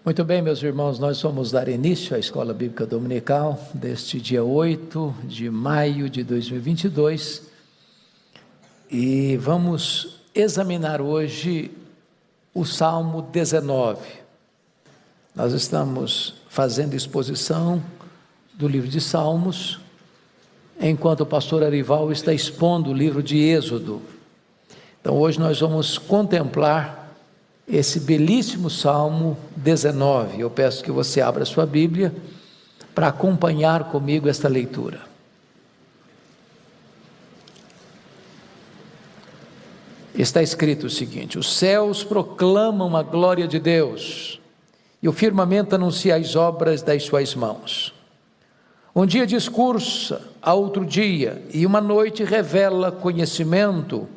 Muito bem, meus irmãos, nós vamos dar início à Escola Bíblica Dominical deste dia 8 de maio de 2022 e vamos examinar hoje o Salmo 19. Nós estamos fazendo exposição do livro de Salmos, enquanto o pastor Arival está expondo o livro de Êxodo. Então hoje nós vamos contemplar esse belíssimo Salmo 19. Eu peço que você abra sua Bíblia para acompanhar comigo esta leitura. Está escrito o seguinte: os céus proclamam a glória de Deus, e o firmamento anuncia as obras das suas mãos. Um dia discursa a outro dia, e uma noite revela conhecimento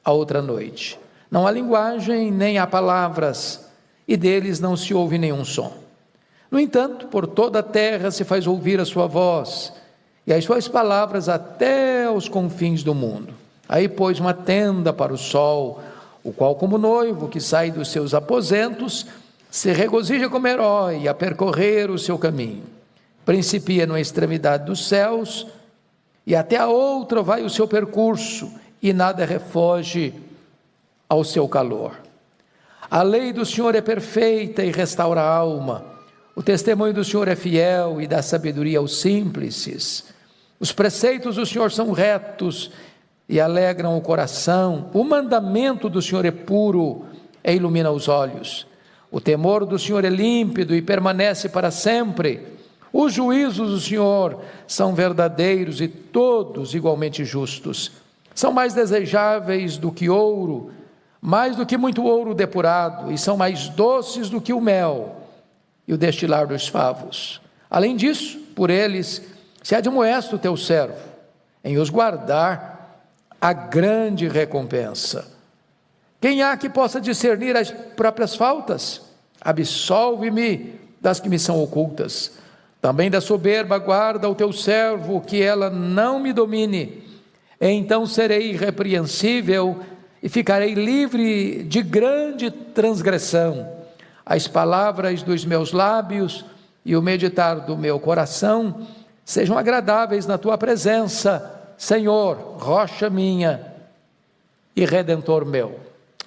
a outra noite. Não há linguagem, nem há palavras, e deles não se ouve nenhum som. No entanto, por toda a terra se faz ouvir a sua voz, e as suas palavras até os confins do mundo. Aí pôs uma tenda para o sol, o qual, como noivo que sai dos seus aposentos, se regozija como herói a percorrer o seu caminho. Principia na extremidade dos céus, e até a outra vai o seu percurso, e nada refoge ao seu calor. A lei do Senhor é perfeita e restaura a alma. O testemunho do Senhor é fiel e dá sabedoria aos simples. Os preceitos do Senhor são retos e alegram o coração. O mandamento do Senhor é puro e ilumina os olhos. O temor do Senhor é límpido e permanece para sempre. Os juízos do Senhor são verdadeiros e todos igualmente justos. São mais desejáveis do que ouro, mais do que muito ouro depurado, e são mais doces do que o mel e o destilar dos favos. Além disso, por eles se admoesta o teu servo, em os guardar a grande recompensa. Quem há que possa discernir as próprias faltas? Absolve-me das que me são ocultas. Também da soberba guarda o teu servo, que ela não me domine. Então serei irrepreensível e ficarei livre de grande transgressão. As palavras dos meus lábios e o meditar do meu coração sejam agradáveis na tua presença, Senhor, rocha minha e redentor meu.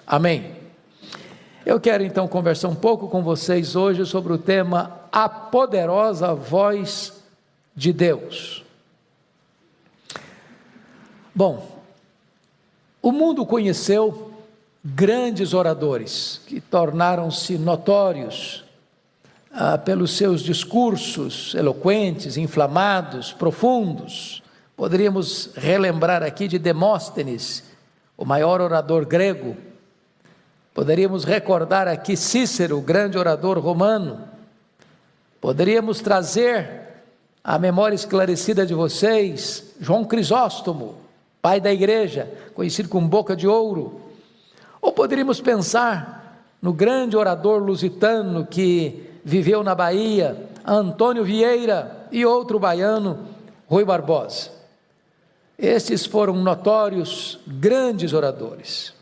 Amém. Eu quero então conversar um pouco com vocês hoje sobre o tema A Poderosa Voz de Deus. Bom, o mundo conheceu grandes oradores que tornaram-se notórios pelos seus discursos eloquentes, inflamados, profundos. Poderíamos relembrar aqui de Demóstenes, o maior orador grego. Poderíamos recordar aqui Cícero, o grande orador romano. Poderíamos trazer à memória esclarecida de vocês João Crisóstomo, pai da igreja, conhecido como Boca de Ouro. Ou poderíamos pensar no grande orador lusitano que viveu na Bahia, Antônio Vieira, e outro baiano, Rui Barbosa. Estes foram notórios grandes oradores.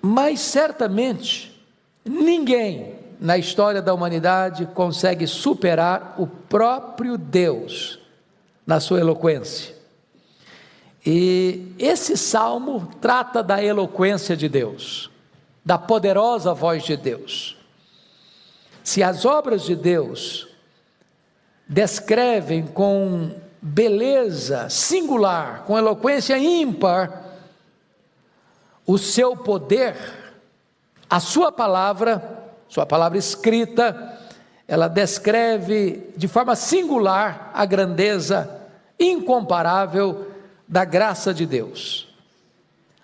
Mas certamente ninguém na história da humanidade consegue superar o próprio Deus na sua eloquência. E esse salmo trata da eloquência de Deus, da poderosa voz de Deus. Se as obras de Deus descrevem com beleza singular, com eloquência ímpar, o seu poder, a sua palavra escrita, ela descreve de forma singular a grandeza incomparável da graça de Deus.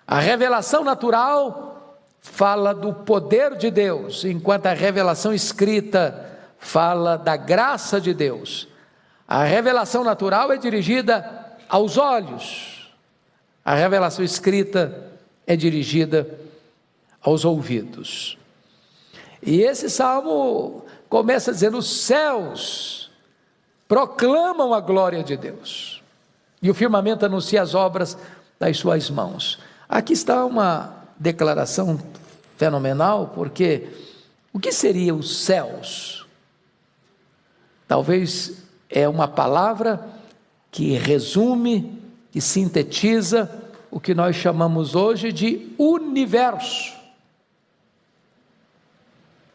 A revelação natural fala do poder de Deus, enquanto a revelação escrita fala da graça de Deus. A revelação natural é dirigida aos olhos, a revelação escrita é dirigida aos ouvidos. E esse salmo começa dizendo: os céus proclamam a glória de Deus, e o firmamento anuncia as obras das suas mãos. Aqui está uma declaração fenomenal, porque O que seriam os céus? Talvez é uma palavra que resume, que sintetiza o que nós chamamos hoje de universo.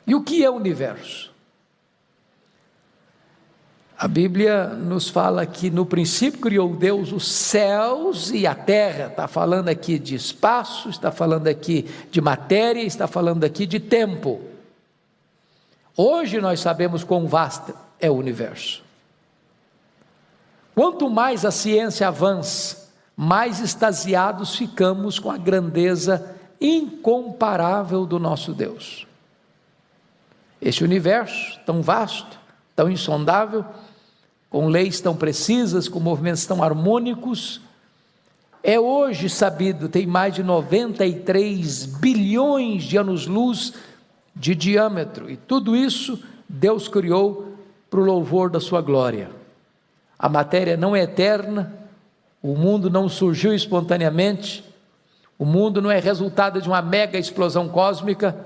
E o que é universo? A Bíblia nos fala que no princípio criou Deus os céus e a terra. Está falando aqui de espaço, está falando aqui de matéria, está falando aqui de tempo. Hoje nós sabemos quão vasto é o universo. Quanto mais a ciência avança, mais extasiados ficamos com a grandeza incomparável do nosso Deus. Este universo tão vasto, tão insondável, com leis tão precisas, com movimentos tão harmônicos, é hoje sabido, tem mais de 93 bilhões de anos-luz de diâmetro, e tudo isso Deus criou para o louvor da sua glória. A matéria não é eterna, o mundo não surgiu espontaneamente, o mundo não é resultado de uma mega explosão cósmica,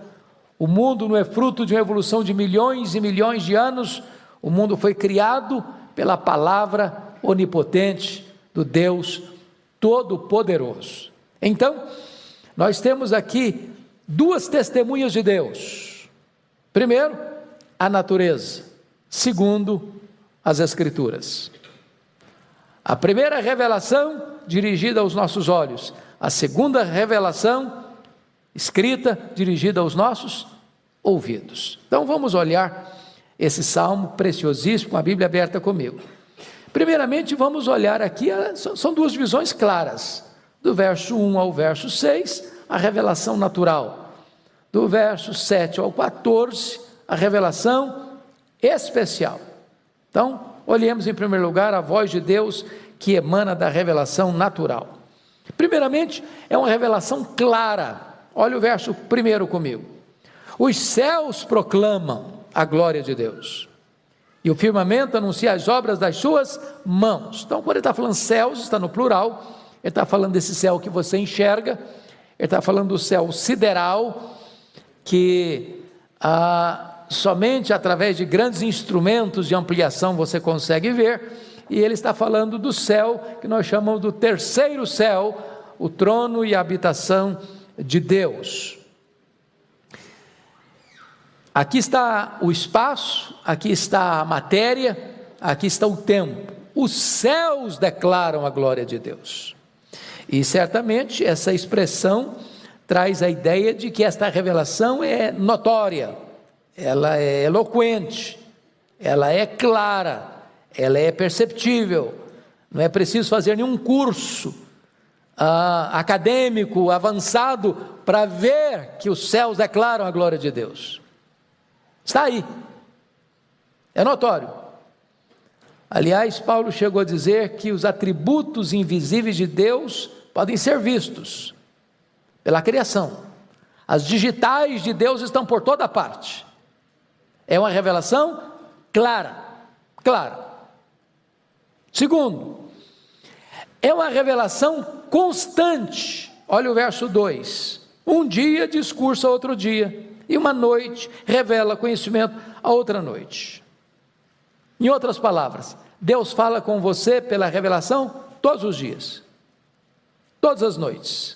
o mundo não é fruto de uma evolução de milhões e milhões de anos, o mundo foi criado pela palavra onipotente do Deus Todo-Poderoso. Então, nós temos aqui duas testemunhas de Deus. Primeiro, a natureza. Segundo, as Escrituras. A primeira revelação dirigida aos nossos olhos. A segunda revelação escrita dirigida aos nossos ouvidos. Então vamos olhar esse salmo preciosíssimo, com a Bíblia aberta comigo. Primeiramente vamos olhar aqui, são duas divisões claras, do verso 1 ao verso 6, a revelação natural, do verso 7 ao 14, a revelação especial. Então, olhemos em primeiro lugar a voz de Deus que emana da revelação natural. Primeiramente, é uma revelação clara. Olha o verso 1 comigo. Os céus proclamam a glória de Deus, e o firmamento anuncia as obras das suas mãos. Então, quando ele está falando céus, está no plural, ele está falando desse céu que você enxerga, ele está falando do céu sideral, que somente através de grandes instrumentos de ampliação você consegue ver, e ele está falando do céu, que nós chamamos do terceiro céu, o trono e a habitação de Deus. Aqui está o espaço, aqui está a matéria, aqui está o tempo. Os céus declaram a glória de Deus. E certamente essa expressão traz a ideia de que esta revelação é notória, ela é eloquente, ela é clara, ela é perceptível. Não é preciso fazer nenhum curso acadêmico avançado para ver que os céus declaram a glória de Deus. Está aí, é notório. Aliás, Paulo chegou a dizer que os atributos invisíveis de Deus podem ser vistos pela criação. As digitais de Deus estão por toda parte. É uma revelação clara. Segundo, é uma revelação constante. Olha o verso 2. Um dia discursa outro dia, e uma noite revela conhecimento a outra noite. Em outras palavras, Deus fala com você pela revelação todos os dias, todas as noites.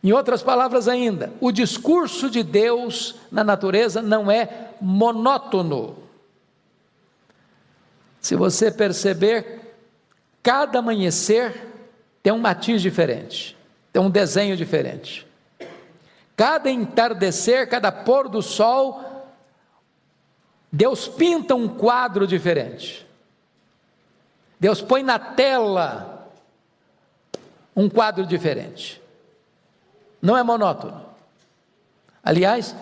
Em outras palavras ainda, o discurso de Deus na natureza não é monótono. Se você perceber, cada amanhecer tem um matiz diferente, tem um desenho diferente. Cada entardecer, cada pôr do sol, Deus pinta um quadro diferente. Deus põe na tela um quadro diferente. Não é monótono. Aliás,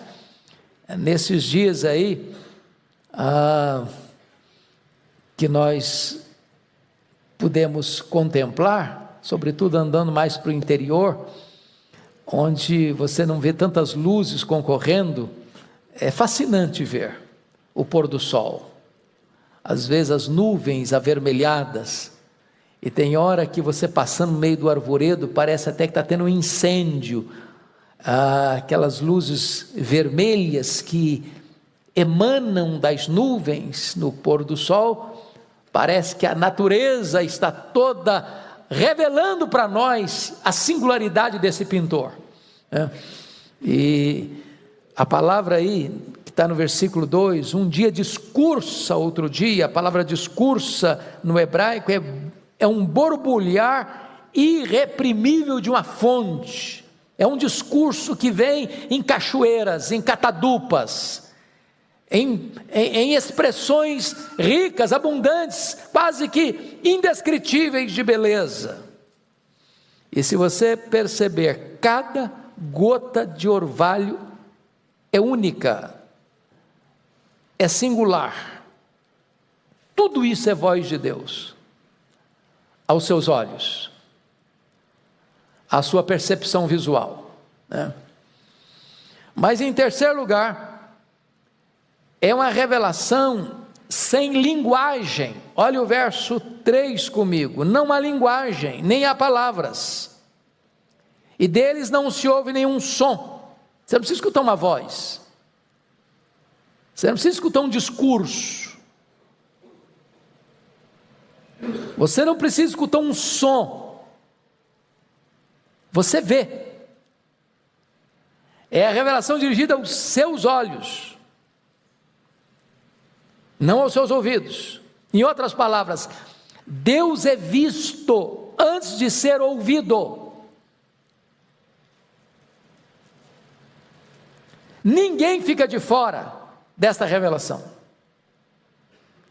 nesses dias aí, que nós pudemos contemplar, sobretudo andando mais para o interior, onde você não vê tantas luzes concorrendo, é fascinante ver o pôr do sol. Às vezes as nuvens avermelhadas, e tem hora que você passando no meio do arvoredo, parece até que está tendo um incêndio, aquelas luzes vermelhas que emanam das nuvens no pôr do sol. Parece que a natureza está toda revelando para nós a singularidade desse pintor, né? E a palavra aí, que está no versículo 2, um dia discursa outro dia. A palavra discursa no hebraico é um borbulhar irreprimível de uma fonte. É um discurso que vem em cachoeiras, em catadupas, em expressões ricas, abundantes, quase que indescritíveis de beleza. E se você perceber, cada gota de orvalho é única, é singular. Tudo isso é voz de Deus aos seus olhos, à sua percepção visual, né? Mas em terceiro lugar, é uma revelação sem linguagem. Olha o verso 3 comigo. Não há linguagem, nem há palavras, e deles não se ouve nenhum som. Você não precisa escutar uma voz, você não precisa escutar um discurso, você não precisa escutar um som, você vê. É a revelação dirigida aos seus olhos, não aos seus ouvidos. Em outras palavras, Deus é visto antes de ser ouvido. Ninguém fica de fora desta revelação.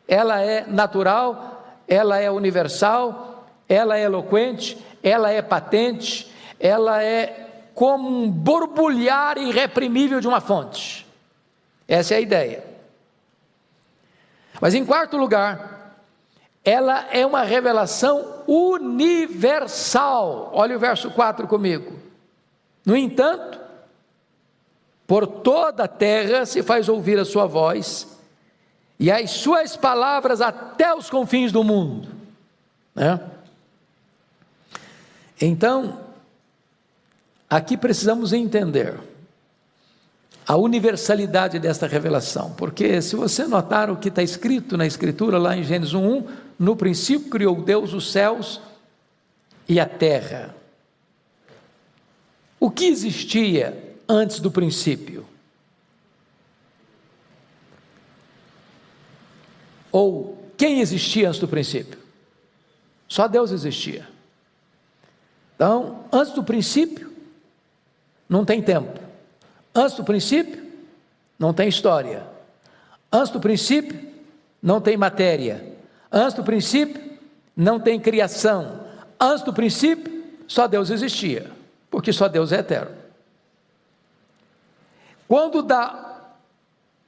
Ela é natural, ela é universal, ela é eloquente, ela é patente, ela é como um borbulhar irreprimível de uma fonte. Essa é a ideia. Mas em quarto lugar, ela é uma revelação universal. Olha o verso 4 comigo. No entanto, por toda a terra se faz ouvir a sua voz, e as suas palavras até os confins do mundo, né? Então, aqui precisamos entender a universalidade desta revelação, porque se você notar o que está escrito na Escritura, lá em Gênesis 1:1, no princípio criou Deus os céus e a terra. O que existia antes do princípio? Ou quem existia antes do princípio? Só Deus existia. Então, antes do princípio, não tem tempo. Antes do princípio, não tem história. Antes do princípio, não tem matéria. Antes do princípio, não tem criação. Antes do princípio, só Deus existia, porque só Deus é eterno. Quando dá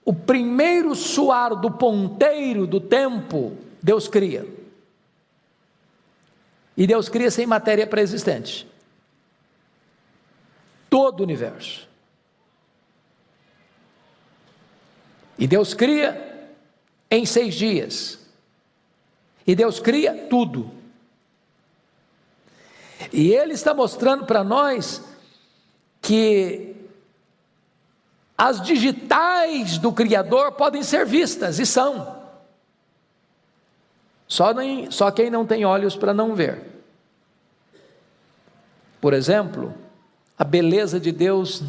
o primeiro soar do ponteiro do tempo, Deus cria. E Deus cria sem matéria pré-existente. Todo o universo. E Deus cria em 6 dias. E Deus cria tudo. E Ele está mostrando para nós que as digitais do Criador podem ser vistas, e são. Só quem não tem olhos para não ver. Por exemplo, a beleza de Deus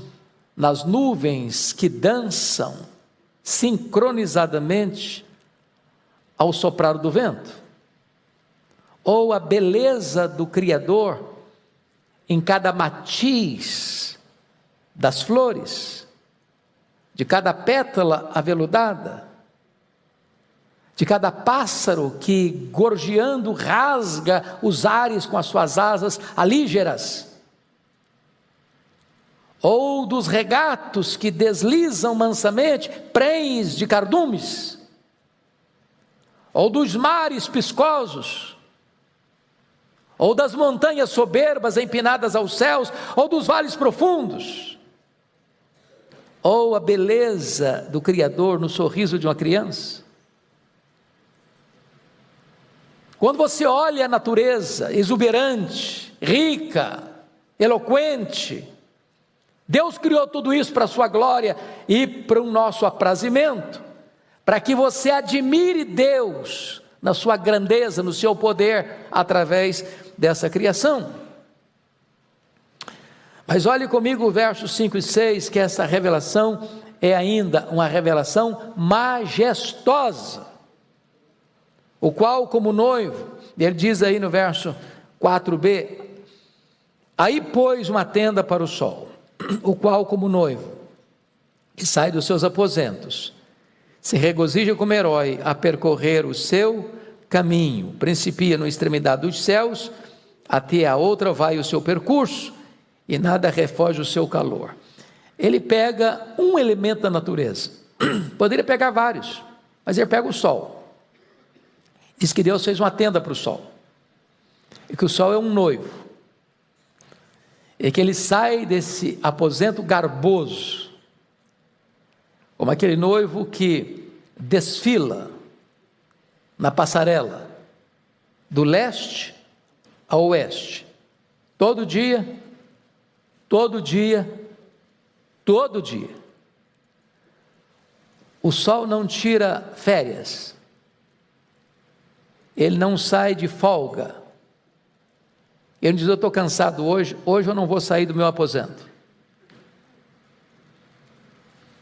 nas nuvens que dançam sincronizadamente ao soprar do vento, ou a beleza do Criador em cada matiz das flores, de cada pétala aveludada, de cada pássaro que gorjeando rasga os ares com as suas asas alígeras, ou dos regatos que deslizam mansamente prenhes de cardumes, ou dos mares piscosos, ou das montanhas soberbas empinadas aos céus, ou dos vales profundos, ou a beleza do Criador no sorriso de uma criança. Quando você olha a natureza exuberante, rica, eloquente, Deus criou tudo isso para a sua glória e para o nosso aprazimento, para que você admire Deus na sua grandeza, no seu poder, através dessa criação. Mas olhe comigo o versos 5 e 6, que essa revelação é ainda uma revelação majestosa, o qual como noivo, ele diz aí no verso 4b, aí pôs uma tenda para o sol, o qual como noivo, que sai dos seus aposentos, se regozija como herói a percorrer o seu caminho, principia na extremidade dos céus, até a outra vai o seu percurso, e nada refoge o seu calor. Ele pega um elemento da natureza, poderia pegar vários, mas ele pega o sol. Diz que Deus fez uma tenda para o sol, e que o sol é um noivo, e que ele sai desse aposento garboso, como aquele noivo que desfila na passarela, do leste ao oeste, todo dia, todo dia, todo dia. O sol não tira férias, ele não sai de folga, ele diz: eu estou cansado hoje eu não vou sair do meu aposento.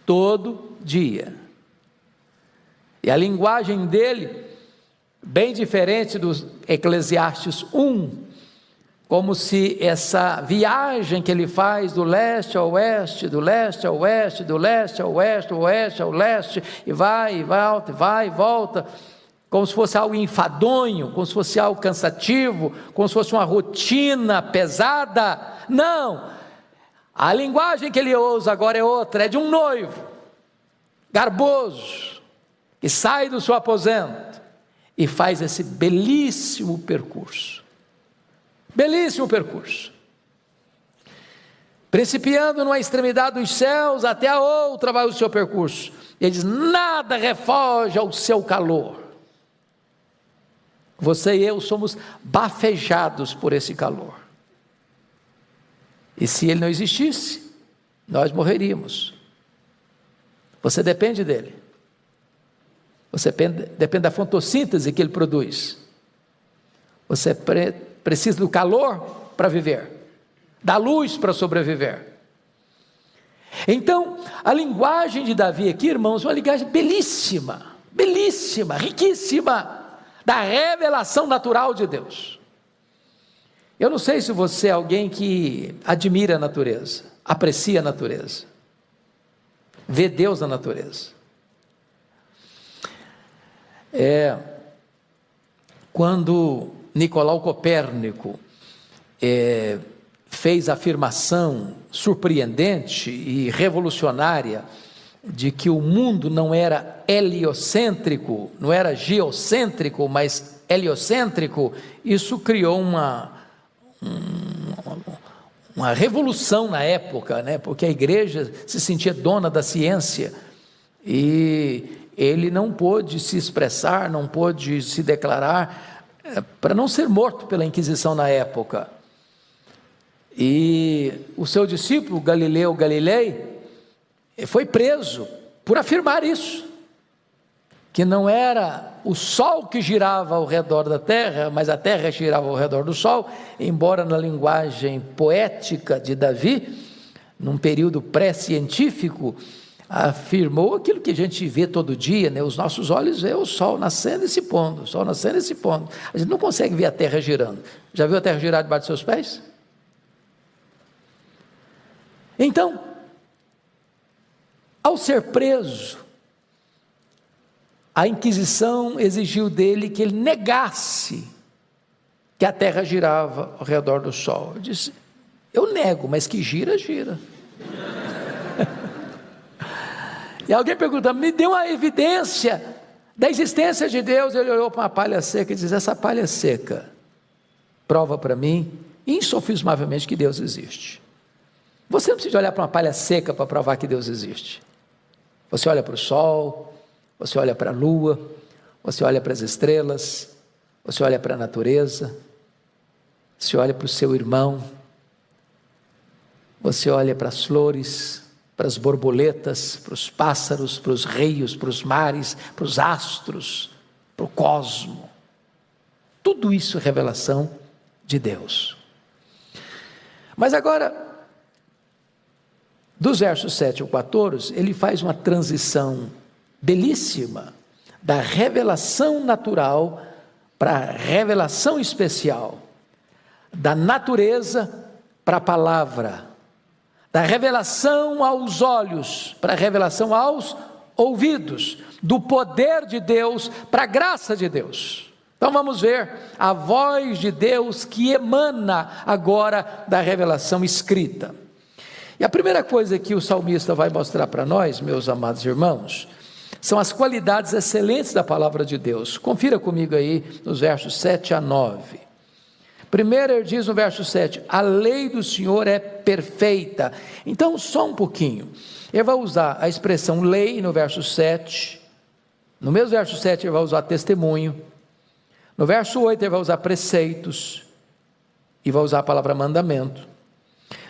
Todo dia. E a linguagem dele, bem diferente do Eclesiastes 1, como se essa viagem que ele faz do leste ao oeste, do leste ao oeste, do leste ao oeste, do oeste ao leste, e vai e volta, vai e volta, como se fosse algo enfadonho, como se fosse algo cansativo, como se fosse uma rotina pesada. Não, a linguagem que ele usa agora é outra, é de um noivo, garboso, que sai do seu aposento, e faz esse belíssimo percurso, principiando numa extremidade dos céus, até a outra vai o seu percurso, ele diz: nada refoge ao seu calor. Você e eu somos bafejados por esse calor, e se ele não existisse, nós morreríamos. Você depende dele, você depende da fotossíntese que ele produz, você precisa do calor para viver, da luz para sobreviver. Então, a linguagem de Davi aqui, irmãos, é uma linguagem belíssima, belíssima, riquíssima, da revelação natural de Deus. Eu não sei se você é alguém que admira a natureza, aprecia a natureza, vê Deus na natureza. Quando Nicolau Copérnico fez a afirmação surpreendente e revolucionária de que o mundo não era heliocêntrico, não era geocêntrico, mas heliocêntrico, isso criou uma revolução na época, né? Porque a igreja se sentia dona da ciência, e ele não pôde se expressar, não pôde se declarar, para não ser morto pela Inquisição na época. E o seu discípulo Galileu Galilei foi preso por afirmar isso, que não era o sol que girava ao redor da terra, mas a terra girava ao redor do sol, embora na linguagem poética de Davi, num período pré-científico, afirmou aquilo que a gente vê todo dia, né? Os nossos olhos veem o sol nascendo e se pondo, o sol nascendo e se pondo, a gente não consegue ver a terra girando. Já viu a terra girar debaixo dos seus pés? Então, ao ser preso, a Inquisição exigiu dele que ele negasse que a terra girava ao redor do sol. Ele disse: eu nego, mas que gira, gira. E alguém pergunta: me dê uma evidência da existência de Deus. Ele olhou para uma palha seca e disse: essa palha seca prova para mim insofismavelmente que Deus existe. Você não precisa olhar para uma palha seca para provar que Deus existe. Você olha para o sol, você olha para a lua, você olha para as estrelas, você olha para a natureza, você olha para o seu irmão, Você olha para as flores, para as borboletas, para os pássaros, para os rios, para os mares, para os astros, para o cosmo. Tudo isso é revelação de Deus. Mas agora, dos versos 7 ao 14, ele faz uma transição belíssima da revelação natural para a revelação especial, da natureza para a palavra, da revelação aos olhos para a revelação aos ouvidos, do poder de Deus para a graça de Deus. Então vamos ver a voz de Deus que emana agora da revelação escrita. E a primeira coisa que o salmista vai mostrar para nós, meus amados irmãos, são as qualidades excelentes da palavra de Deus. Confira comigo aí nos versos 7 a 9. Primeiro ele diz no verso 7, a lei do Senhor é perfeita. Então só um pouquinho, ele vai usar a expressão lei no verso 7, no mesmo verso 7 ele vai usar testemunho, no verso 8 ele vai usar preceitos, e vai usar a palavra mandamento,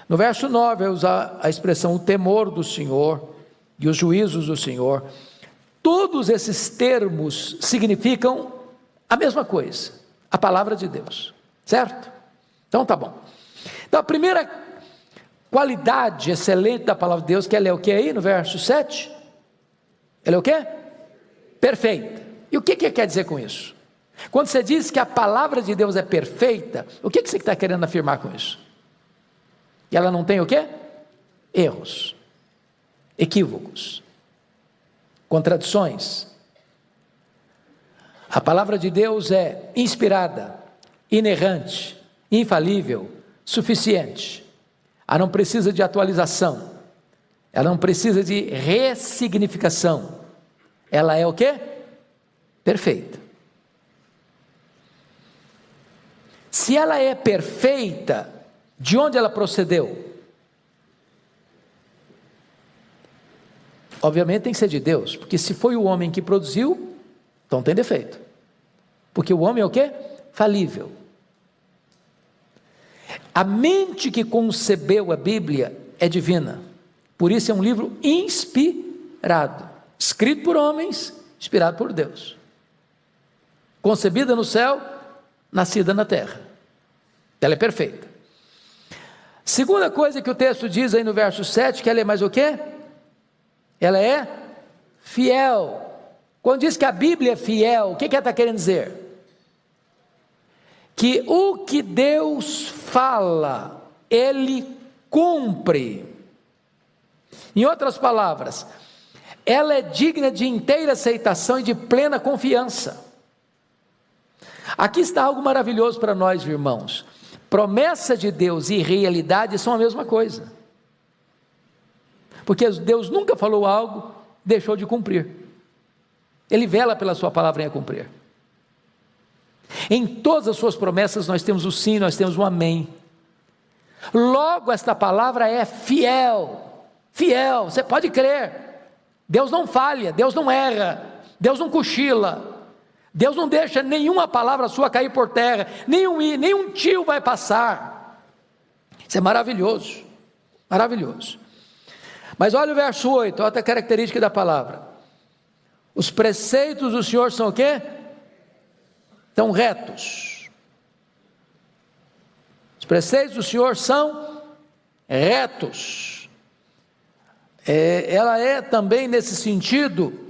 no verso 9 vai usar a expressão o temor do Senhor, e os juízos do Senhor. Todos esses termos significam a mesma coisa, a palavra de Deus. Certo? Então tá bom. Então a primeira qualidade excelente da palavra de Deus, que ela é o que aí no verso 7? Ela é o que? Perfeita. E o que quer dizer com isso? Quando você diz que a palavra de Deus é perfeita, o que você está querendo afirmar com isso? E ela não tem o que? Erros, equívocos, contradições. A palavra de Deus é inspirada, inerrante, infalível, suficiente. Ela não precisa de atualização, ela não precisa de ressignificação. Ela é o quê? Perfeita. Se ela é perfeita, de onde ela procedeu? Obviamente tem que ser de Deus, porque se foi o homem que produziu, então tem defeito. Porque o homem é o quê? Falível. A mente que concebeu a Bíblia é divina, por isso é um livro inspirado, escrito por homens, inspirado por Deus, concebida no céu, nascida na terra. Ela é perfeita. Segunda coisa que o texto diz aí no verso 7, que ela é mais o quê? Ela é fiel. Quando diz que a Bíblia é fiel, o que ela está querendo dizer? Que o que Deus fala, Ele cumpre. Em outras palavras, ela é digna de inteira aceitação e de plena confiança. Aqui está algo maravilhoso para nós, irmãos. Promessa de Deus e realidade são a mesma coisa. Porque Deus nunca falou algo, deixou de cumprir. Ele vela pela sua palavra em a cumprir. Em todas as suas promessas nós temos o sim, nós temos o amém. Logo esta palavra é fiel, fiel, você pode crer. Deus não falha, Deus não erra, Deus não cochila, Deus não deixa nenhuma palavra sua cair por terra, nenhum tio vai passar. Isso é maravilhoso, maravilhoso. Mas olha o verso 8, olha outra característica da palavra. Os preceitos do Senhor são o quê? São retos. Os preceitos do Senhor são retos. Ela é também nesse sentido,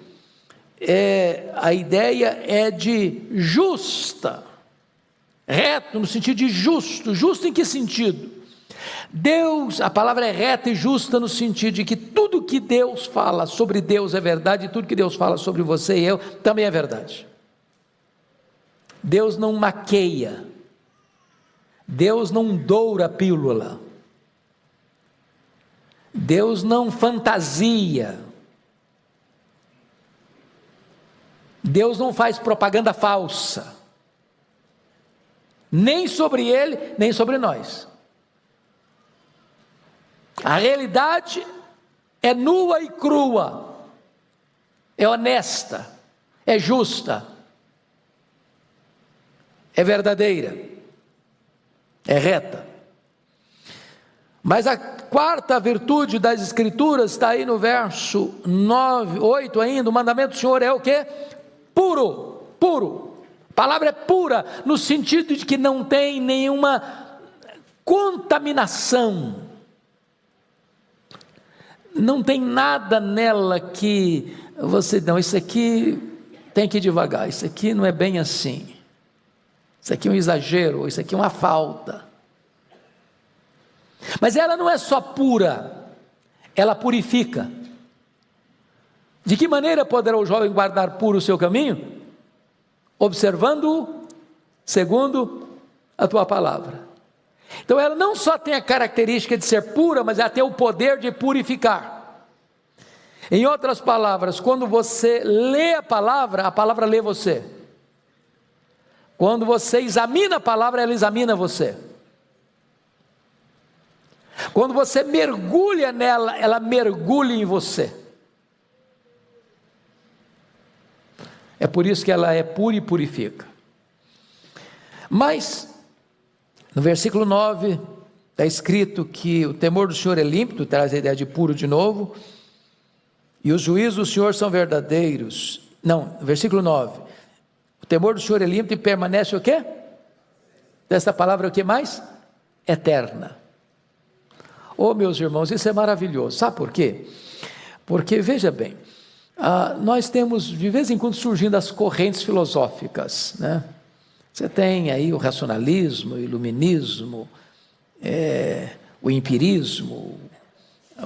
a ideia é de justa. Reto no sentido de justo. Justo em que sentido? Deus, a palavra é reta e justa no sentido de que tudo que Deus fala sobre Deus é verdade, e tudo que Deus fala sobre você e eu também é verdade. Deus não maqueia, Deus não doura a pílula, Deus não fantasia, Deus não faz propaganda falsa, nem sobre Ele, nem sobre nós. A realidade é nua e crua, é honesta, é justa, é verdadeira, é reta. Mas a quarta virtude das Escrituras está aí no verso 9, 8 ainda. O mandamento do Senhor é o quê? Puro, puro. A palavra é pura, no sentido de que não tem nenhuma contaminação. Não tem nada nela que você, não, isso aqui tem que ir devagar, isso aqui não é bem assim. Isso aqui é um exagero, isso aqui é uma falta. Mas ela não é só pura, ela purifica. De que maneira poderá o jovem guardar puro o seu caminho? Observando-o segundo a tua palavra. Então ela não só tem a característica de ser pura, mas ela tem o poder de purificar. Em outras palavras, quando você lê a palavra lê você. Quando você examina a palavra, ela examina você. Quando você mergulha nela, ela mergulha em você. É por isso que ela é pura e purifica. Mas, no versículo 9, está escrito que o temor do Senhor é límpido, traz a ideia de puro de novo, e os juízos do Senhor são verdadeiros. Não, versículo 9, o temor do Senhor é límpido e permanece o quê? Dessa palavra o que mais? Eterna. Oh, meus irmãos, isso é maravilhoso. Sabe por quê? Porque, veja bem, nós temos de vez em quando surgindo as correntes filosóficas, né? Você tem aí o racionalismo, o iluminismo, o empirismo,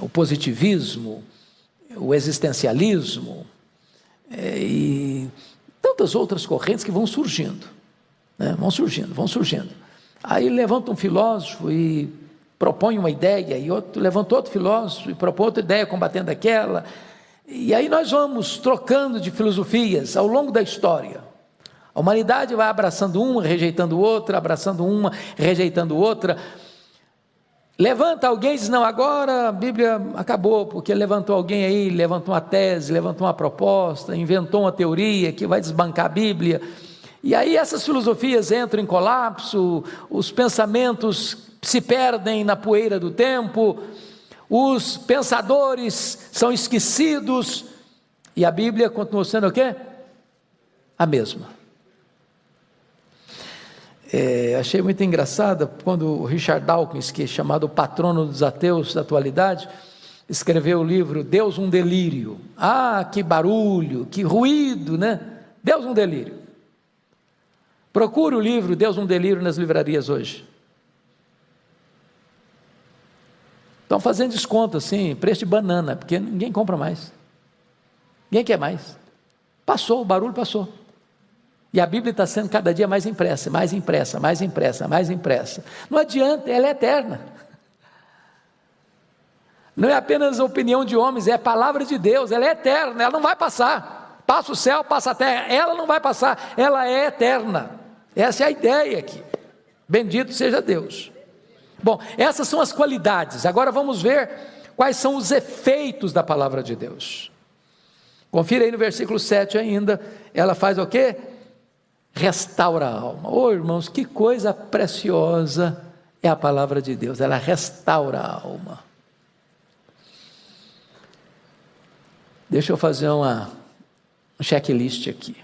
o positivismo, o existencialismo, e tantas outras correntes que vão surgindo, né? Vão surgindo. Aí levanta um filósofo e propõe uma ideia, e outro levanta outro filósofo e propõe outra ideia combatendo aquela, e aí nós vamos trocando de filosofias ao longo da história. A humanidade vai abraçando uma, rejeitando outra, abraçando uma, rejeitando outra. Levanta alguém e diz, não, agora a Bíblia acabou, porque levantou alguém aí, levantou uma tese, levantou uma proposta, inventou uma teoria que vai desbancar a Bíblia, e aí essas filosofias entram em colapso, os pensamentos se perdem na poeira do tempo, os pensadores são esquecidos, e a Bíblia continua sendo o quê? A mesma. Achei muito engraçado quando o Richard Dawkins, que é chamado o patrono dos ateus da atualidade, escreveu o livro Deus um delírio. Ah, que barulho, que ruído, né? Deus um delírio. Procure o livro Deus um delírio nas livrarias hoje. Estão fazendo desconto assim, preço de banana, porque ninguém compra mais. Ninguém quer mais. Passou, o barulho passou. E a Bíblia está sendo cada dia mais impressa, mais impressa, mais impressa, mais impressa. Não adianta, ela é eterna. Não é apenas a opinião de homens, é a palavra de Deus, ela é eterna, ela não vai passar. Passa o céu, passa a terra, ela não vai passar, ela é eterna. Essa é a ideia aqui. Bendito seja Deus. Bom, essas são as qualidades. Agora vamos ver quais são os efeitos da palavra de Deus. Confira aí no versículo 7 ainda, ela faz o quê? Restaura a alma. Oh, irmãos, que coisa preciosa é a palavra de Deus, ela restaura a alma. Deixa eu fazer um checklist aqui.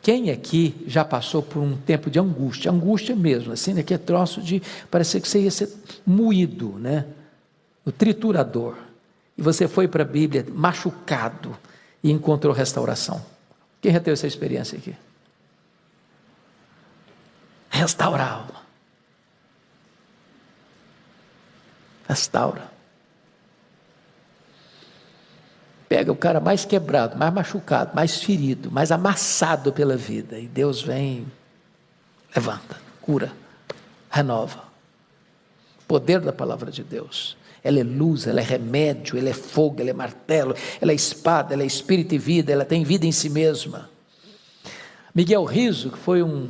Quem aqui já passou por um tempo de angústia mesmo, assim, né, que é troço de parecer que você ia ser moído, né, o triturador, e você foi para a Bíblia machucado e encontrou restauração? Quem já teve essa experiência aqui? Restaura a alma. Restaura. Pega o cara mais quebrado, mais machucado, mais ferido, mais amassado pela vida, e Deus vem, levanta, cura, renova. O poder da palavra de Deus. Ela é luz, ela é remédio, ela é fogo, ela é martelo, ela é espada, ela é espírito e vida, ela tem vida em si mesma. Miguel Riso, que foi um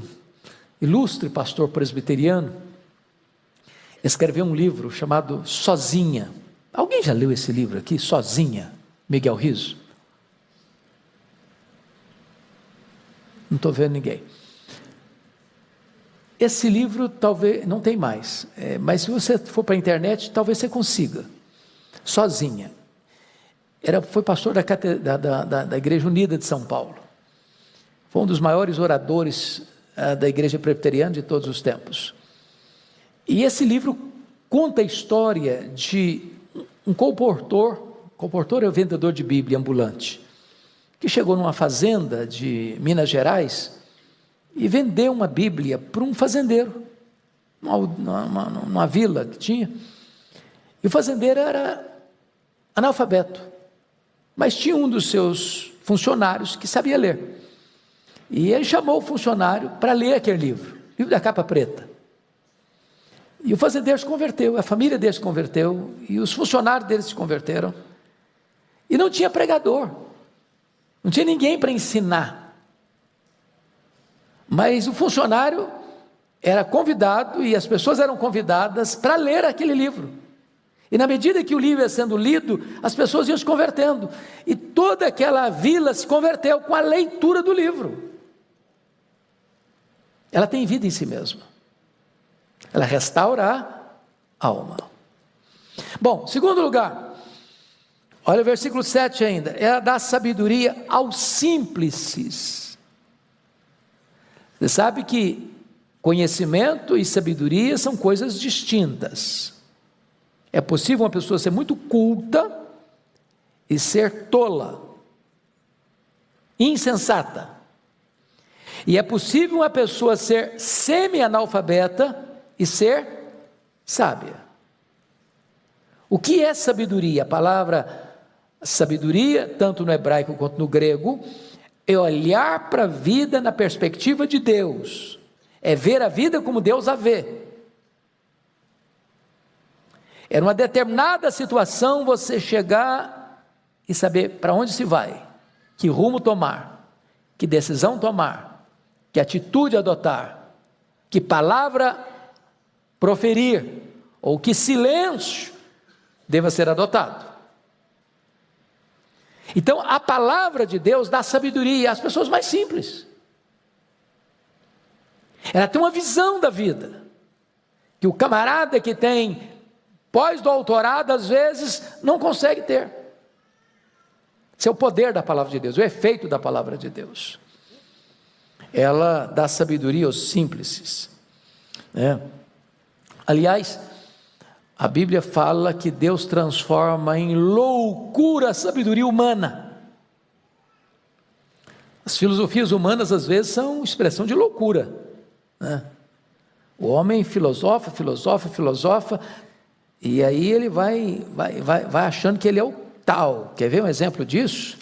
ilustre pastor presbiteriano, escreveu um livro chamado Sozinha. Alguém já leu esse livro aqui? Sozinha, Miguel Riso? Não estou vendo ninguém. Esse livro talvez, não tem mais, mas se você for para a internet, talvez você consiga, sozinha. Foi pastor da Igreja Unida de São Paulo. Foi um dos maiores oradores da Igreja Presbiteriana de todos os tempos. E esse livro conta a história de um comportor é o vendedor de Bíblia ambulante, que chegou numa fazenda de Minas Gerais e vendeu uma Bíblia para um fazendeiro, numa vila que tinha. E o fazendeiro era analfabeto, mas tinha um dos seus funcionários que sabia ler. E ele chamou o funcionário para ler aquele livro da capa preta. E o fazendeiro se converteu, a família dele se converteu, e os funcionários dele se converteram. E não tinha pregador, não tinha ninguém para ensinar. Mas o funcionário era convidado, e as pessoas eram convidadas para ler aquele livro. E na medida que o livro ia sendo lido, as pessoas iam se convertendo. E toda aquela vila se converteu com a leitura do livro. Ela tem vida em si mesma. Ela restaura a alma. Bom, segundo lugar, olha o versículo 7 ainda. Ela dá sabedoria aos simples. Você sabe que conhecimento e sabedoria são coisas distintas. É possível uma pessoa ser muito culta e ser tola, insensata. E é possível uma pessoa ser semi-analfabeta e ser sábia. O que é sabedoria? A palavra sabedoria, tanto no hebraico quanto no grego, é olhar para a vida na perspectiva de Deus, é ver a vida como Deus a vê. É numa determinada situação você chegar e saber para onde se vai, que rumo tomar, que decisão tomar, que atitude adotar, que palavra proferir, ou que silêncio deva ser adotado. Então a palavra de Deus dá sabedoria às pessoas mais simples. Ela tem uma visão da vida, que o camarada que tem pós-doutorado às vezes não consegue ter. Esse é o poder da palavra de Deus, o efeito da palavra de Deus. Ela dá sabedoria aos simples, né? Aliás, a Bíblia fala que Deus transforma em loucura a sabedoria humana. As filosofias humanas às vezes são expressão de loucura, né? O homem filosofa, e aí ele vai achando que ele é o tal. Quer ver um exemplo disso?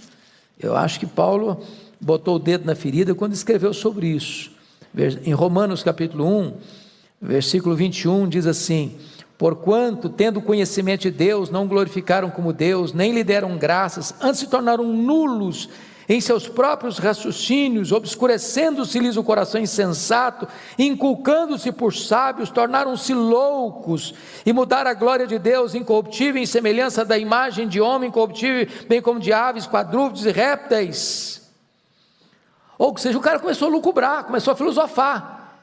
Eu acho que Paulo botou o dedo na ferida quando escreveu sobre isso. Em Romanos capítulo 1, versículo 21, diz assim: porquanto, tendo conhecimento de Deus, não glorificaram como Deus, nem lhe deram graças, antes se tornaram nulos em seus próprios raciocínios, obscurecendo-se-lhes o coração insensato, inculcando-se por sábios, tornaram-se loucos, e mudaram a glória de Deus incorruptível em semelhança da imagem de homem corruptível, bem como de aves, quadrúpedes e répteis. Ou seja, o cara começou a lucubrar, começou a filosofar,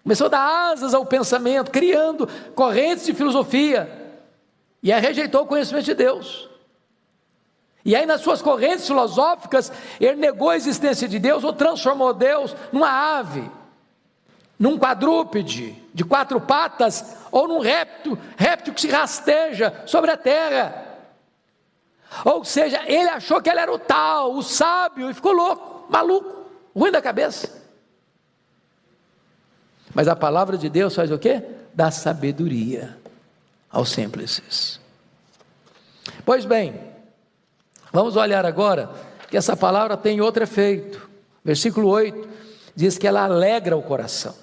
começou a dar asas ao pensamento, criando correntes de filosofia, e aí rejeitou o conhecimento de Deus. E aí nas suas correntes filosóficas, ele negou a existência de Deus, ou transformou Deus numa ave, num quadrúpede de 4 patas, ou num réptil que se rasteja sobre a terra. Ou seja, ele achou que ele era o tal, o sábio, e ficou louco, maluco, ruim da cabeça. Mas a palavra de Deus faz o quê? Dá sabedoria aos simples. Pois bem, vamos olhar agora que essa palavra tem outro efeito. Versículo 8 diz que ela alegra o coração.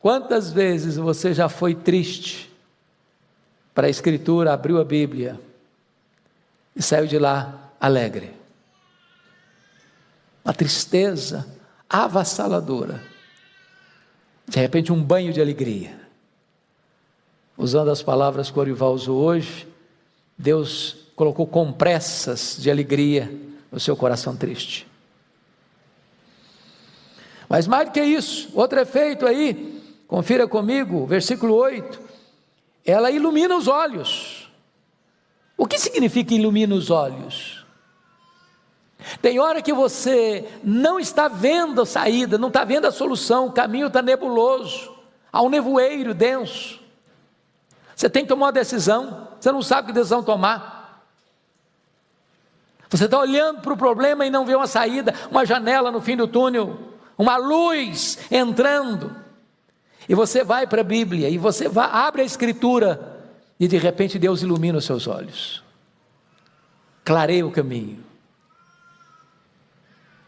Quantas vezes você já foi triste para a Escritura, abriu a Bíblia e saiu de lá alegre? Uma tristeza avassaladora. De repente um banho de alegria. Usando as palavras que o Orival usou hoje, Deus colocou compressas de alegria no seu coração triste. Mas mais do que isso, outro efeito aí, confira comigo, versículo 8, ela ilumina os olhos. O que significa ilumina os olhos? Tem hora que você não está vendo a saída, não está vendo a solução, o caminho está nebuloso, há um nevoeiro denso, você tem que tomar uma decisão, você não sabe que decisão tomar, você está olhando para o problema e não vê uma saída, uma janela no fim do túnel, uma luz entrando, e você vai para a Bíblia, e você abre a Escritura, e de repente Deus ilumina os seus olhos, clareia o caminho.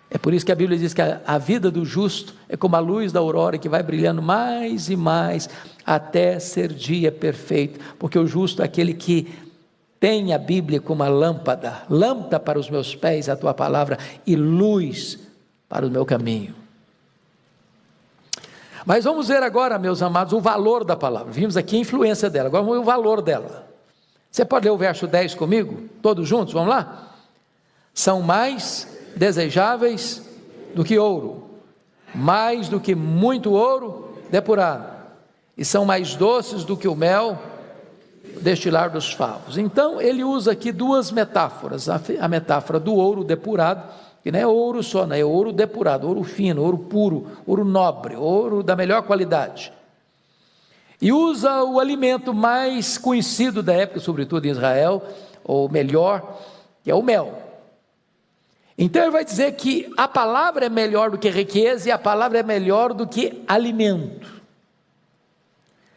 É por isso que a Bíblia diz que a vida do justo é como a luz da aurora que vai brilhando mais e mais até ser dia perfeito, porque o justo é aquele que tem a Bíblia como a lâmpada, lâmpada para os meus pés a tua palavra e luz para o meu caminho. Mas vamos ver agora, meus amados, o valor da palavra. Vimos aqui a influência dela, agora vamos ver o valor dela. Você pode ler o verso 10 comigo? Todos juntos, vamos lá? São mais desejáveis do que ouro, mais do que muito ouro depurado, e são mais doces do que o mel destilar dos favos. Então ele usa aqui duas metáforas, a metáfora do ouro depurado, que não é ouro só, não é ouro depurado, ouro fino, ouro puro, ouro nobre, ouro da melhor qualidade, e usa o alimento mais conhecido da época, sobretudo em Israel, ou melhor, que é o mel. Então ele vai dizer que a palavra é melhor do que riqueza, e a palavra é melhor do que alimento.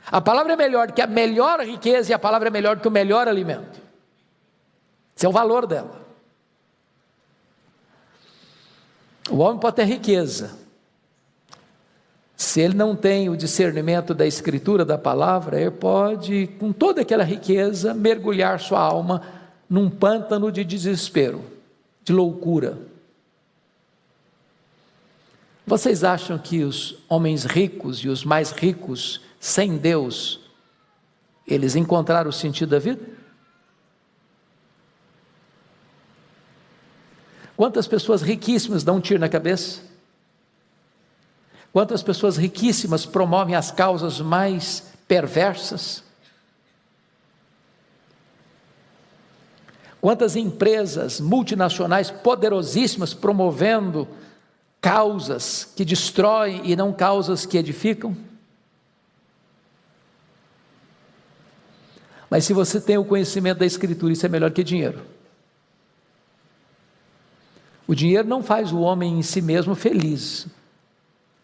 A palavra é melhor do que a melhor riqueza, e a palavra é melhor do que o melhor alimento. Esse é o valor dela. O homem pode ter riqueza, se ele não tem o discernimento da Escritura, da palavra, ele pode, com toda aquela riqueza, mergulhar sua alma num pântano de desespero, de loucura. Vocês acham que os homens ricos e os mais ricos, sem Deus, eles encontraram o sentido da vida? Quantas pessoas riquíssimas dão um tiro na cabeça? Quantas pessoas riquíssimas promovem as causas mais perversas? Quantas empresas multinacionais poderosíssimas promovendo causas que destroem e não causas que edificam? Mas se você tem o conhecimento da Escritura, isso é melhor que dinheiro. O dinheiro não faz o homem em si mesmo feliz,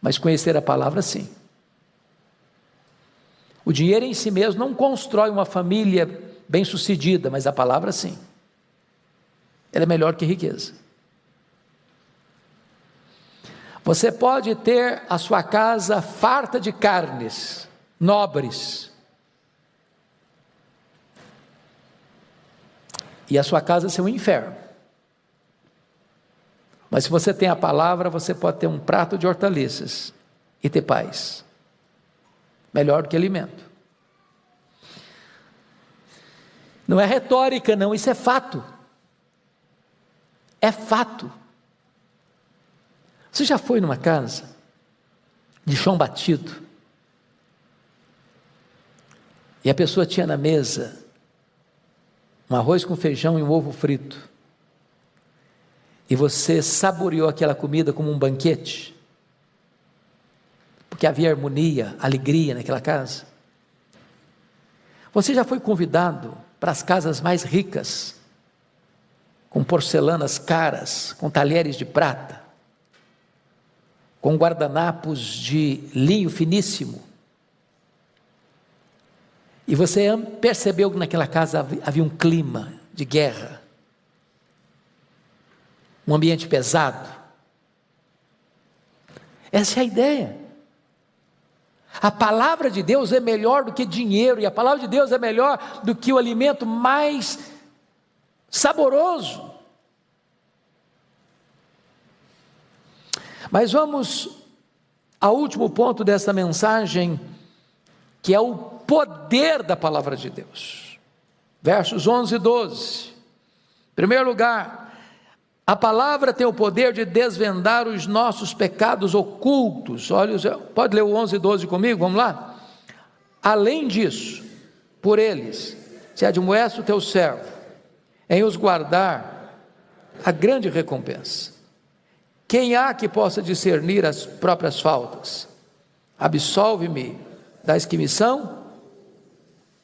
mas conhecer a palavra sim. O dinheiro em si mesmo não constrói uma família bem-sucedida, mas a palavra sim. Ela é melhor que riqueza. Você pode ter a sua casa farta de carnes nobres, e a sua casa ser um inferno. Mas se você tem a palavra, você pode ter um prato de hortaliças e ter paz. Melhor do que alimento. Não é retórica não, isso é fato. É fato. Você já foi numa casa de chão batido e a pessoa tinha na mesa um arroz com feijão e um ovo frito, e você saboreou aquela comida como um banquete, porque havia harmonia, alegria naquela casa? Você já foi convidado para as casas mais ricas, com porcelanas caras, com talheres de prata, com guardanapos de linho finíssimo, e você percebeu que naquela casa havia um clima de guerra, um ambiente pesado? Essa é a ideia. A palavra de Deus é melhor do que dinheiro, e a palavra de Deus é melhor do que o alimento mais saboroso. Mas vamos ao último ponto dessa mensagem, que é o poder da palavra de Deus. Versos 11 e 12. Em primeiro lugar, A palavra tem o poder de desvendar os nossos pecados ocultos. Olha, pode ler o 11 e 12 comigo, vamos lá? Além disso, por eles, se admoesta o teu servo, em os guardar a grande recompensa. Quem há que possa discernir as próprias faltas? Absolve-me das que me são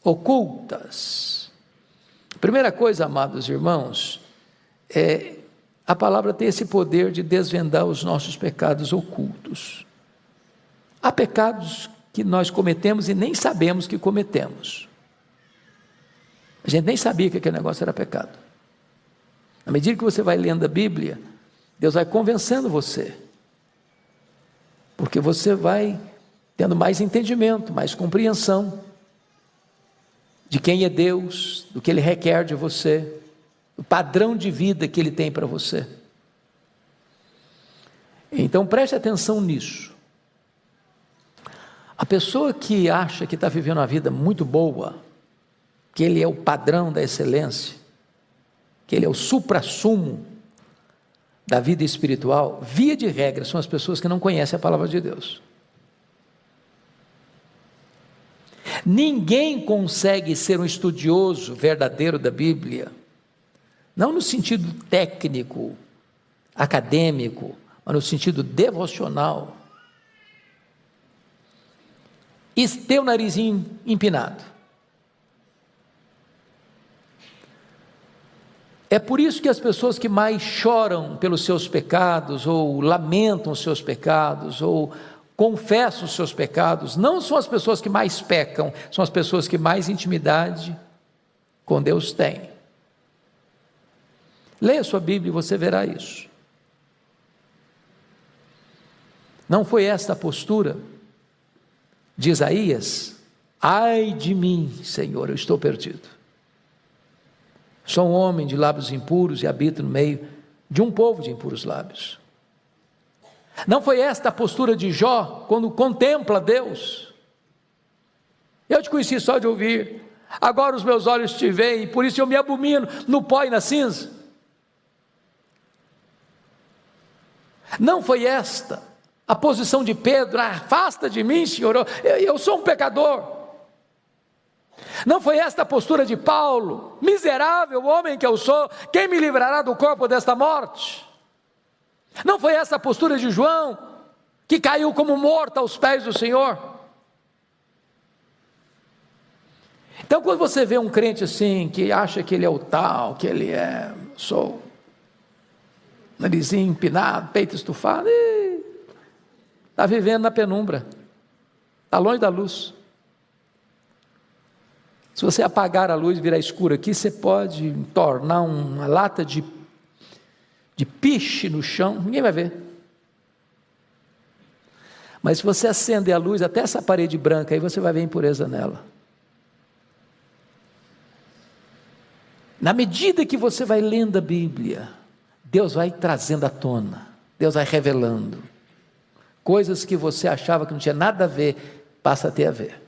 ocultas. Primeira coisa, amados irmãos, a palavra tem esse poder de desvendar os nossos pecados ocultos. Há pecados que nós cometemos e nem sabemos que cometemos. A gente nem sabia que aquele negócio era pecado. À medida que você vai lendo a Bíblia, Deus vai convencendo você, porque você vai tendo mais entendimento, mais compreensão de quem é Deus, do que Ele requer de você, do padrão de vida que Ele tem para você. Então preste atenção nisso. A pessoa que acha que está vivendo uma vida muito boa, que Ele é o padrão da excelência, que Ele é o suprassumo da vida espiritual, via de regra, são as pessoas que não conhecem a palavra de Deus. Ninguém consegue ser um estudioso verdadeiro da Bíblia, não no sentido técnico, acadêmico, mas no sentido devocional, e ter o narizinho empinado. É por isso que as pessoas que mais choram pelos seus pecados, ou lamentam os seus pecados, ou confessam os seus pecados, não são as pessoas que mais pecam, são as pessoas que mais intimidade com Deus têm. Leia sua Bíblia e você verá isso. Não foi esta a postura de Isaías? Ai de mim, Senhor, eu estou perdido. Sou um homem de lábios impuros e habito no meio de um povo de impuros lábios. Não foi esta a postura de Jó, quando contempla Deus? Eu te conheci só de ouvir, agora os meus olhos te veem, por isso eu me abomino no pó e na cinza. Não foi esta a posição de Pedro: afasta de mim, Senhor, eu sou um pecador. Não foi esta a postura de Paulo: miserável homem que eu sou, quem me livrará do corpo desta morte? Não foi esta a postura de João, que caiu como morto aos pés do Senhor? Então, quando você vê um crente assim, que acha que ele é o tal, que ele sou narizinho empinado, peito estufado, está vivendo na penumbra, está longe da luz. Se você apagar a luz e virar escuro aqui, você pode tornar uma lata de piche no chão, ninguém vai ver. Mas se você acender a luz até essa parede branca, aí você vai ver a impureza nela. Na medida que você vai lendo a Bíblia, Deus vai trazendo à tona, Deus vai revelando coisas que você achava que não tinha nada a ver, passa a ter a ver.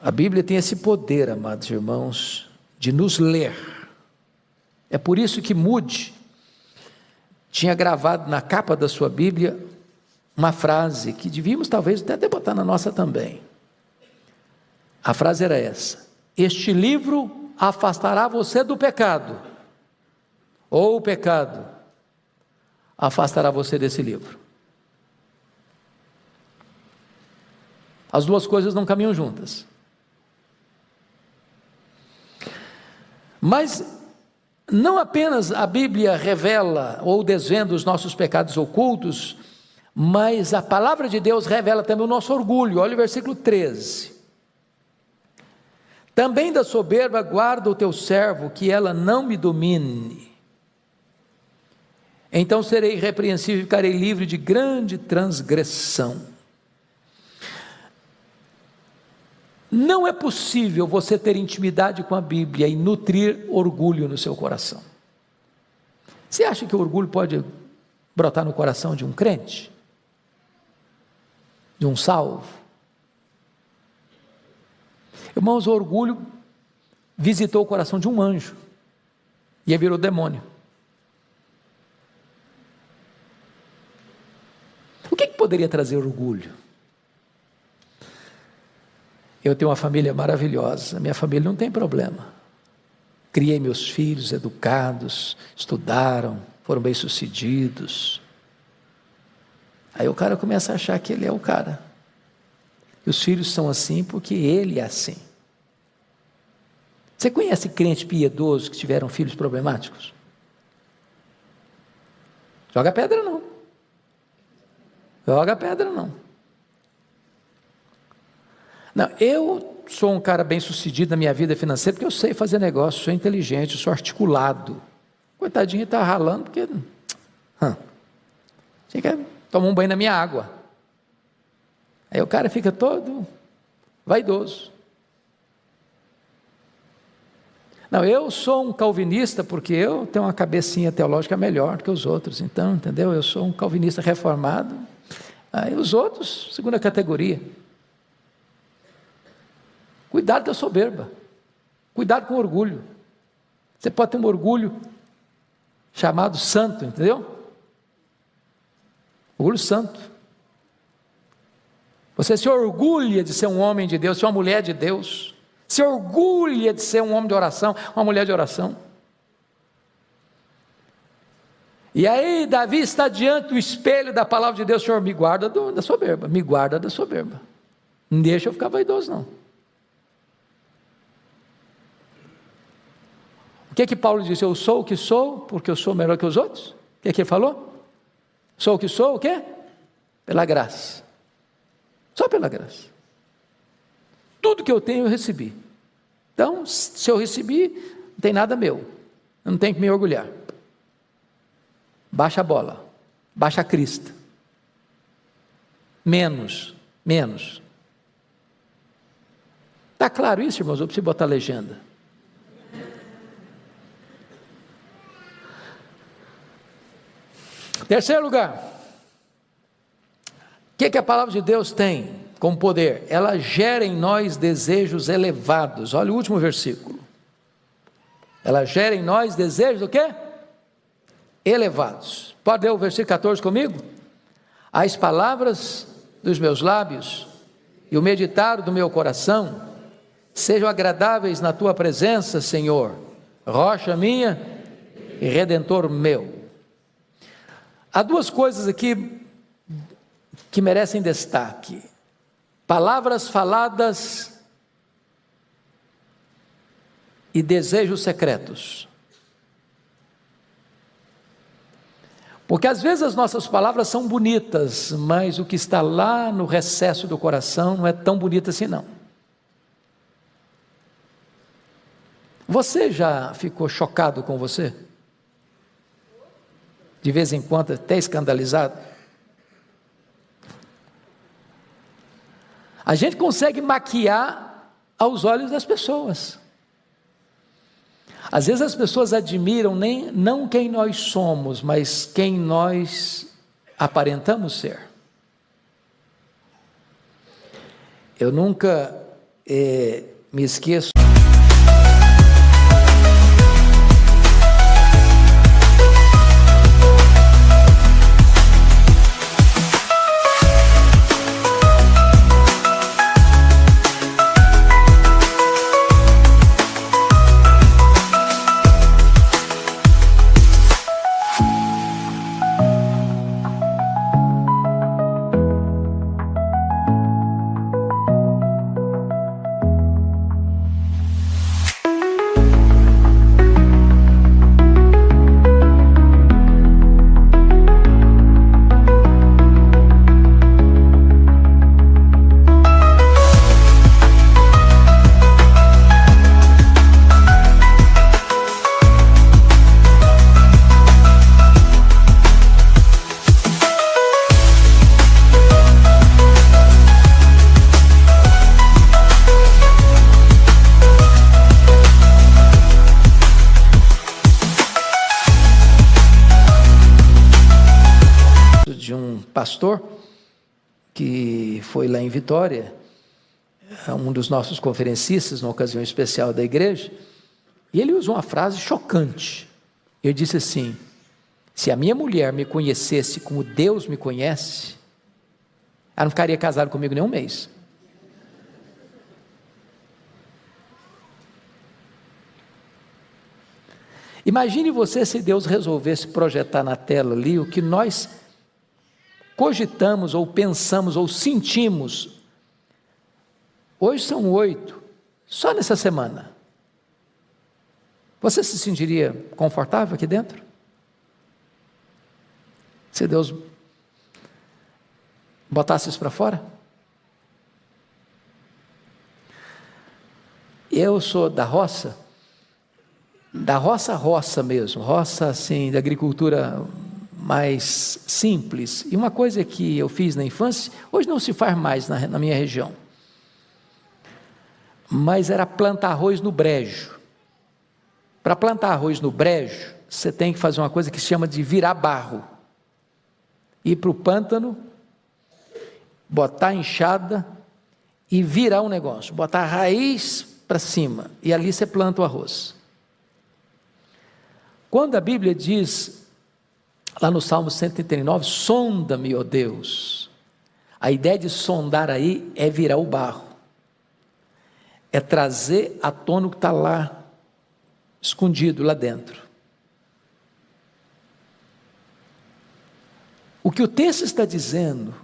A Bíblia tem esse poder, amados irmãos, de nos ler. É por isso que Moody tinha gravado na capa da sua Bíblia uma frase que devíamos talvez até botar na nossa também. A frase era essa: este livro afastará você do pecado, ou o pecado afastará você desse livro. As duas coisas não caminham juntas. Mas não apenas a Bíblia revela ou desvenda os nossos pecados ocultos, mas a palavra de Deus revela também o nosso orgulho. Olha o versículo 13. Também da soberba guarda o teu servo, que ela não me domine. Então serei irrepreensível e ficarei livre de grande transgressão. Não é possível você ter intimidade com a Bíblia e nutrir orgulho no seu coração. Você acha que o orgulho pode brotar no coração de um crente? De um salvo? Irmãos, o orgulho visitou o coração de um anjo, e aí virou demônio. O que poderia trazer orgulho? Eu tenho uma família maravilhosa, minha família não tem problema. Criei meus filhos educados, estudaram, foram bem-sucedidos. Aí o cara começa a achar que ele é o cara. E os filhos são assim porque ele é assim. Você conhece crente piedoso que tiveram filhos problemáticos? Joga pedra não. Joga pedra não. Não, eu sou um cara bem sucedido na minha vida financeira porque eu sei fazer negócio, sou inteligente, sou articulado. Coitadinho está ralando porque você quer tomar um banho na minha água. Aí o cara fica todo vaidoso. Não, eu sou um calvinista porque eu tenho uma cabecinha teológica melhor que os outros, então, entendeu? Eu sou um calvinista reformado. Aí os outros, segunda categoria. Cuidado com a soberba. Cuidado com o orgulho. Você pode ter um orgulho chamado santo, entendeu? Orgulho santo. Você se orgulha de ser um homem de Deus, ser uma mulher de Deus. Se orgulha de ser um homem de oração, uma mulher de oração. E aí Davi está diante do espelho da palavra de Deus: Senhor, me guarda da soberba, me guarda da soberba. Não deixa eu ficar vaidoso não. O que Paulo disse? Eu sou o que sou, porque eu sou melhor que os outros? O que ele falou? Sou o que sou, o quê? Pela graça. Só pela graça. Tudo que eu tenho eu recebi. Então, se eu recebi, não tem nada meu. Eu não tenho que me orgulhar. Baixa a bola. Baixa a crista. Menos. Está claro isso, irmãos? Eu preciso botar a legenda. Terceiro lugar, o que a palavra de Deus tem como poder? Ela gera em nós desejos elevados. Olha o último versículo. Ela gera em nós desejos o quê? Elevados. Pode ler o versículo 14 comigo? As palavras dos meus lábios e o meditar do meu coração sejam agradáveis na tua presença, Senhor, rocha minha e redentor meu. Há duas coisas aqui que merecem destaque: palavras faladas e desejos secretos. Porque às vezes as nossas palavras são bonitas, mas o que está lá no recesso do coração não é tão bonito assim não. Você já ficou chocado com você? De vez em quando, até escandalizado. A gente consegue maquiar aos olhos das pessoas. Às vezes as pessoas admiram não quem nós somos, mas quem nós aparentamos ser. Eu nunca me esqueço. Pastor que foi lá em Vitória, um dos nossos conferencistas, numa ocasião especial da igreja, E ele usou uma frase chocante. Ele disse assim: se a minha mulher me conhecesse como Deus me conhece, ela não ficaria casada comigo nem um mês. Imagine você se Deus resolvesse projetar na tela ali o que nós cogitamos, ou pensamos, ou sentimos. Hoje são 8, só nessa semana. Você se sentiria confortável aqui dentro? Se Deus botasse isso para fora? Eu sou da roça mesmo, roça assim, da agricultura mais simples. E uma coisa que eu fiz na infância, hoje não se faz mais na minha região, mas era plantar arroz no brejo. Para plantar arroz no brejo, você tem que fazer uma coisa que se chama de virar barro. Ir para o pântano, botar a enxada e virar um negócio, botar a raiz para cima, e ali você planta o arroz. Quando a Bíblia diz, lá no Salmo 139, sonda-me, ó Deus, a ideia de sondar aí é virar o barro, é trazer à tona o que está lá, escondido lá dentro. O que o texto está dizendo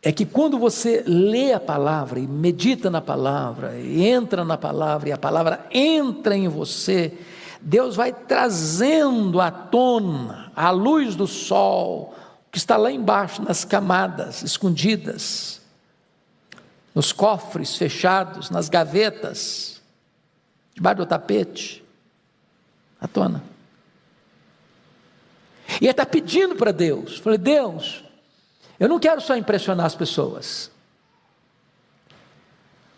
é que quando você lê a palavra e medita na palavra, e entra na palavra, e a palavra entra em você, Deus vai trazendo à tona, à luz do sol, o que está lá embaixo, nas camadas escondidas, nos cofres fechados, nas gavetas, debaixo do tapete, à tona. E ele está pedindo para Deus, falei, Deus, eu não quero só impressionar as pessoas,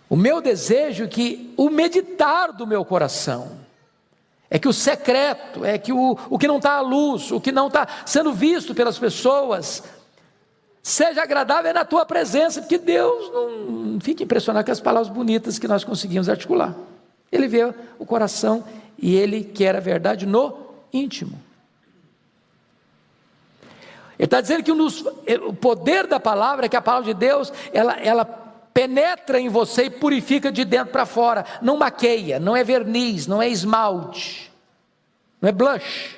o meu desejo é que o meditar do meu coração, é que o secreto, é que o que não está à luz, o que não está sendo visto pelas pessoas, seja agradável na tua presença, porque Deus não fica impressionado com as palavras bonitas que nós conseguimos articular. Ele vê o coração e Ele quer a verdade no íntimo. Ele está dizendo que o poder da palavra é que a palavra de Deus, ela penetra em você e purifica de dentro para fora, não maqueia, não é verniz, não é esmalte, não é blush,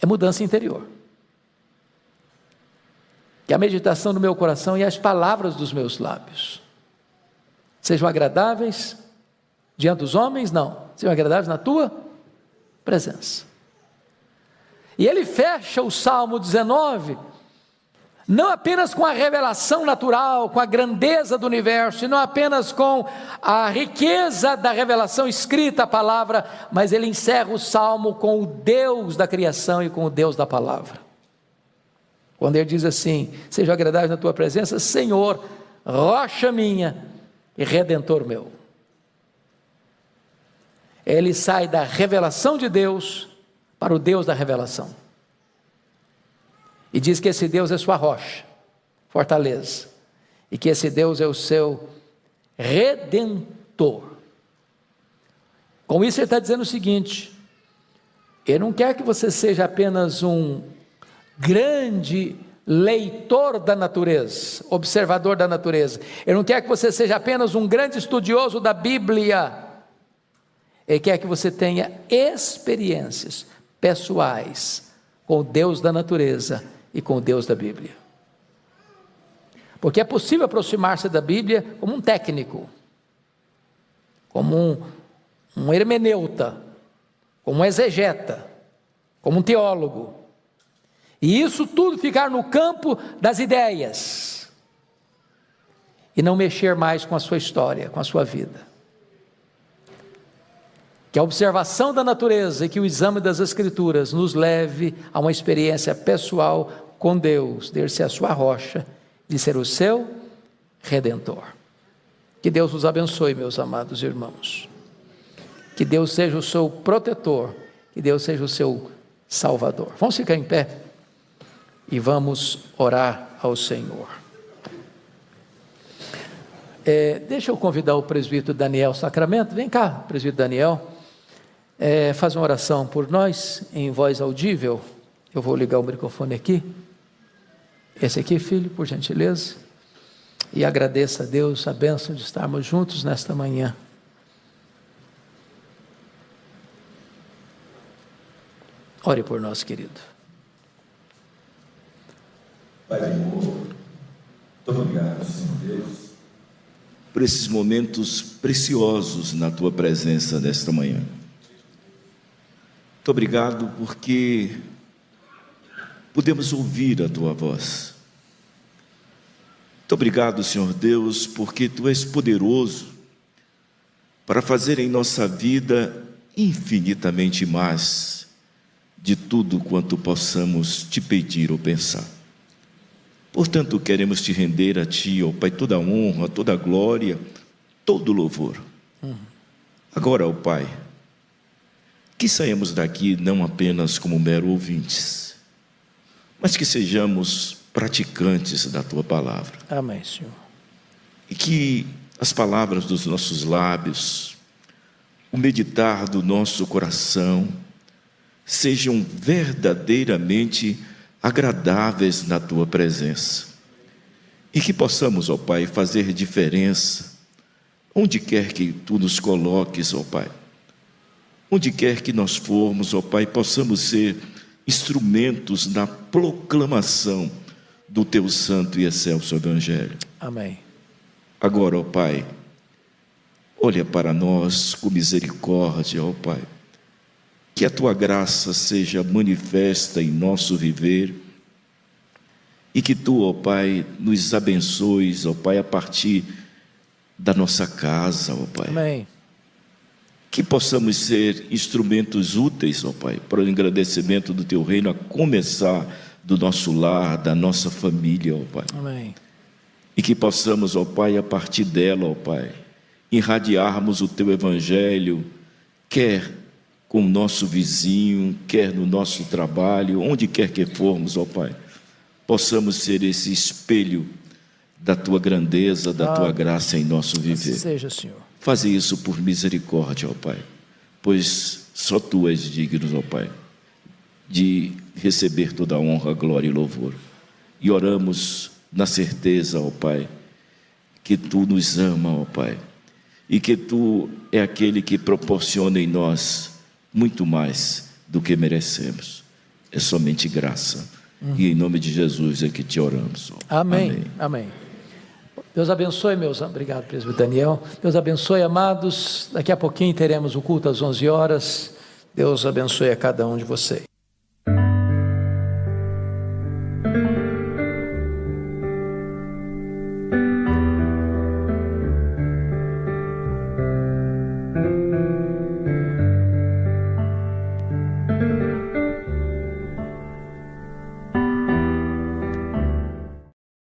é mudança interior. Que a meditação do meu coração e as palavras dos meus lábios sejam agradáveis diante dos homens? Não, sejam agradáveis na tua presença. E ele fecha o Salmo 19, não apenas com a revelação natural, com a grandeza do universo, e não apenas com a riqueza da revelação escrita, a palavra, mas ele encerra o Salmo com o Deus da criação e com o Deus da palavra. Quando ele diz assim, seja agradável na tua presença, Senhor, rocha minha e redentor meu. Ele sai da revelação de Deus para o Deus da revelação, e diz que esse Deus é sua rocha, fortaleza, e que esse Deus é o seu redentor. Com isso ele está dizendo o seguinte, ele não quer que você seja apenas um grande leitor da natureza, observador da natureza, ele não quer que você seja apenas um grande estudioso da Bíblia, ele quer que você tenha experiências pessoais com o Deus da natureza e com o Deus da Bíblia. Porque é possível aproximar-se da Bíblia como um técnico, como um hermeneuta, como um exegeta, como um teólogo, e isso tudo ficar no campo das ideias, e não mexer mais com a sua história, com a sua vida. Que a observação da natureza e que o exame das Escrituras nos leve a uma experiência pessoal com Deus, de ser a sua rocha, de ser o seu redentor. Que Deus os abençoe, meus amados irmãos. Que Deus seja o seu protetor, que Deus seja o seu salvador. Vamos ficar em pé e vamos orar ao Senhor. Deixa eu convidar o presbítero Daniel Sacramento. Vem cá, presbítero Daniel. Faz uma oração por nós, em voz audível. Eu vou ligar o microfone aqui. Esse aqui, filho, por gentileza. E agradeça a Deus a bênção de estarmos juntos nesta manhã. Ore por nós, querido. Pai de amor, muito obrigado, Senhor Deus, por esses momentos preciosos na Tua presença nesta manhã. Muito obrigado porque podemos ouvir a Tua voz. Muito obrigado, Senhor Deus, porque Tu és poderoso para fazer em nossa vida infinitamente mais de tudo quanto possamos Te pedir ou pensar. Portanto, queremos Te render a Ti, ó Pai, toda a honra, toda a glória, todo o louvor. Agora, ó Pai, que saímos daqui não apenas como mero ouvintes, mas que sejamos praticantes da Tua palavra. Amém, Senhor. E que as palavras dos nossos lábios, o meditar do nosso coração, sejam verdadeiramente agradáveis na Tua presença. E que possamos, ó Pai, fazer diferença onde quer que Tu nos coloques, ó Pai. Onde quer que nós formos, ó Pai, possamos ser instrumentos na proclamação do Teu santo e excelso Evangelho. Amém. Agora, ó Pai, olha para nós com misericórdia, ó Pai. Que a Tua graça seja manifesta em nosso viver e que Tu, ó Pai, nos abençoes, ó Pai, a partir da nossa casa, ó Pai. Amém. Que possamos ser instrumentos úteis, ó Pai, para o engrandecimento do Teu reino, a começar do nosso lar, da nossa família, ó Pai. Amém. E que possamos, ó Pai, a partir dela, ó Pai, irradiarmos o Teu Evangelho, quer com o nosso vizinho, quer no nosso trabalho, onde quer que formos, ó Pai, possamos ser esse espelho da Tua grandeza, da Tua graça em nosso viver. Assim seja, Senhor. Faze isso por misericórdia, ó Pai, pois só Tu és digno, ó Pai, de receber toda a honra, glória e louvor. E oramos na certeza, ó Pai, que Tu nos ama, ó Pai, e que Tu é aquele que proporciona em nós muito mais do que merecemos. É somente graça. E em nome de Jesus é que Te oramos. Amém. Amém. Amém. Deus abençoe, obrigado, presbítero Daniel. Deus abençoe, amados. Daqui a pouquinho teremos o culto às 11 horas. Deus abençoe a cada um de vocês.